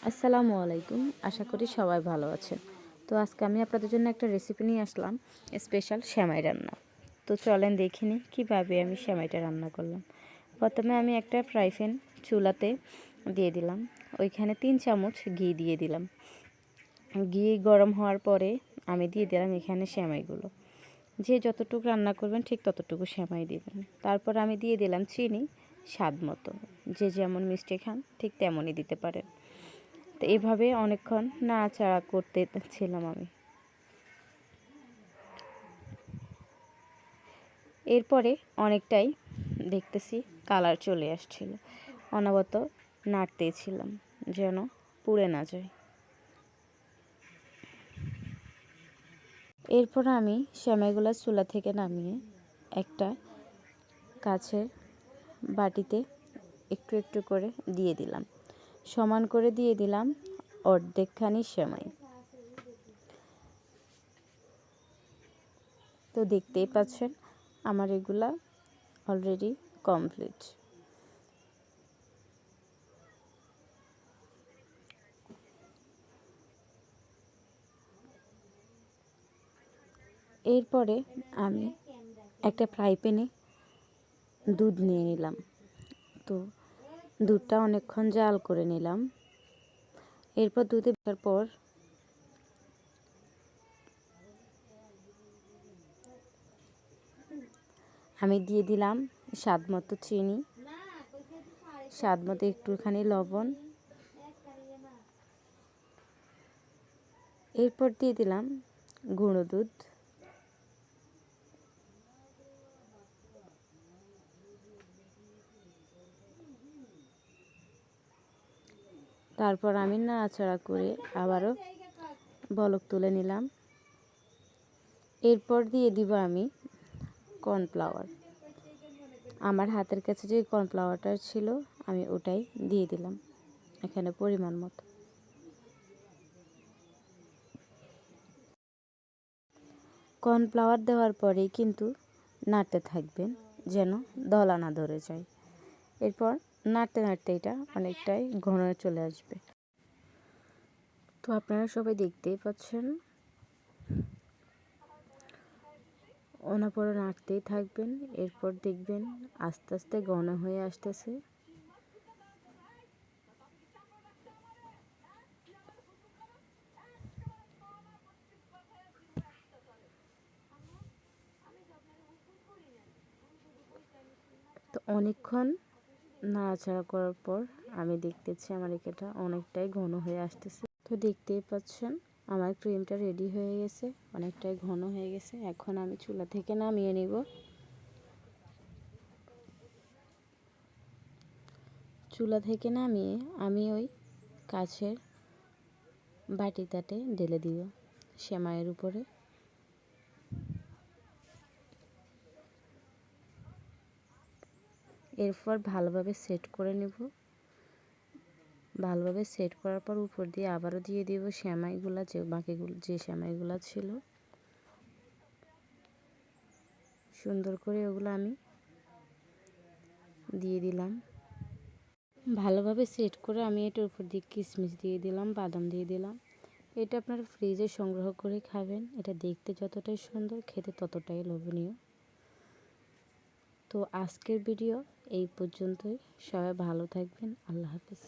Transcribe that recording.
আসসালামু আলাইকুম। আশা করি সবাই ভালো আছেন। তো আজকে আমি আপনাদের জন্য একটা রেসিপি নিয়ে আসলাম, স্পেশাল সেমাই রান্না। তো চলেন দেখে নিই কীভাবে আমি সেমাইটা রান্না করলাম। প্রথমে আমি একটা ফ্রাই প্যান চুলাতে দিয়ে দিলাম, ওইখানে 3 চামচ ঘি দিয়ে দিলাম। ঘি গরম হওয়ার পরে আমি দিয়ে দিলাম এখানে সেমাইগুলো। যে যতটুকু রান্না করবেন ঠিক ততটুকু সেমাই দিবেন। তারপর আমি দিয়ে দিলাম চিনি স্বাদ মতো, যে যেমন মিষ্টি খান ঠিক তেমনই দিতে পারেন। তো এইভাবে অনেকক্ষণ নাড়াচাড়া করতে ছিলাম আমি। এরপরে অনেকটাই দেখতেছি কালার চলে আসছিল, অনবরত নাড়তেই ছিলাম যেন পুড়ে না যায়। এরপর আমি সেমাইগুলো চুলা থেকে নামিয়ে একটা কাচের বাটিতে একটু একটু করে দিয়ে দিলাম, সমান করে দিয়ে দিলাম অর্ধেকখানি সেমাই। তো দেখতেই পাচ্ছেন আমার এগুলা অলরেডি কমপ্লিট। এরপরে আমি একটা ফ্রাই প্যানে দুধ নিয়ে নিলাম। তো দুধটা অনেকক্ষণ জাল করে নিলাম। এরপর দুধে দেওয়ার পর আমি দিয়ে দিলাম স্বাদ মতো চিনি, স্বাদ মতো একটুখানি লবণ। এরপর দিয়ে দিলাম গুঁড়ো দুধ। তারপর আমি নাড়াচাড়া করে আবারও বলক তুলে নিলাম। এরপর দিয়ে দিব আমি কর্নফ্লাওয়ার। আমার হাতের কাছে যে কর্নফ্লাওয়ারটা ছিল আমি ওটাই দিয়ে দিলাম এখানে পরিমাণ মতো। কর্নফ্লাওয়ার দেওয়ার পরেই কিন্তু নাড়তে থাকবেন যেন দলা না ধরে যায়। এরপর নাড়তে নাড়তে এটা অনেকটাই ঘন চলে আসবে। তো আপনারা সবাই দেখতেই পাচ্ছেন, অনবরত নাড়তেই থাকবেন। এরপর দেখবেন আস্তে আস্তে ঘন হয়ে আসতেছে। তো অনেকক্ষণ নাড়াচাড়া করার পর আমি দেখতেছি আমার এটা অনেকটাই ঘন হয়ে আসতেছে। তো দেখতেই পাচ্ছেন আমার ক্রিমটা রেডি হয়ে গেছে, অনেকটাই ঘন হয়ে গেছে। এখন আমি চুলা থেকে নামিয়ে নিব। চুলা থেকে নামিয়ে আমি ওই কাছের বাটিটাতে ঢেলে দিব সেমাইয়ের উপরে। এরপর ভালোভাবে সেট করে নেব। ভালোভাবে সেট করার পর উপর দিয়ে আবারও দিয়ে দিব সেমাইগুলো, যে বাকিগুলো যে সেমাইগুলো ছিল সুন্দর করে ওগুলো আমি দিয়ে দিলাম। ভালোভাবে সেট করে আমি এটার উপর দিয়ে কিশমিশ দিয়ে দিলাম, বাদাম দিয়ে দিলাম। এটা আপনারা ফ্রিজে সংগ্রহ করে খাবেন। এটা দেখতে যতটাই সুন্দর, খেতে ততটাই লোভনীয়। তো আজকের ভিডিও এই পর্যন্তই। সবাই ভালো থাকবেন। আল্লাহ হাফেজ।